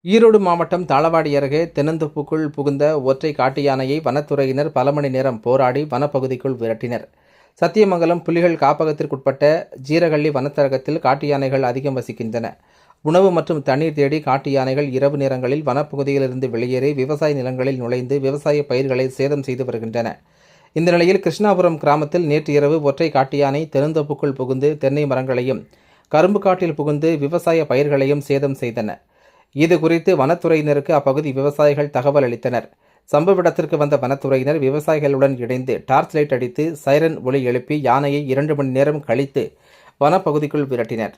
ஈரோடு மாவட்டம் தாளவாடி அருகே தென்னந்தோப்புக்குள் புகுந்த ஒற்றை காட்டு யானையை வனத்துறையினர் பல மணி நேரம் போராடி வனப்பகுதிக்குள் விரட்டினர். சத்தியமங்கலம் புலிகள் காப்பகத்திற்குட்பட்ட ஜீரகள்ளி வனத்தரகத்தில் காட்டு யானைகள் அதிகம் வசிக்கின்றன. உணவு மற்றும் தண்ணீர் தேடி காட்டு யானைகள் இரவு நேரங்களில் வனப்பகுதியிலிருந்து வெளியேறி விவசாய நிலங்களில் நுழைந்து விவசாய பயிர்களை சேதம் செய்து வருகின்றன. இந்த நிலையில் கிருஷ்ணாபுரம் கிராமத்தில் நேற்று இரவு ஒற்றை காட்டு யானை தென்னந்தோப்புக்குள் புகுந்து தென்னை மரங்களையும் கரும்பு காட்டில் புகுந்து விவசாய பயிர்களையும் சேதம் செய்தன. இது குறித்து வனத்துறையினருக்கு அப்பகுதி விவசாயிகள் தகவல் அளித்தனர். சம்பவ இடத்திற்கு வந்த வனத்துறையினர் விவசாயிகளுடன் இணைந்து டார்ச் லைட் அடித்து சைரன் ஒலி எழுப்பி யானையை 2 மணி நேரம் கழித்து வனப்பகுதிக்குள் விரட்டினர்.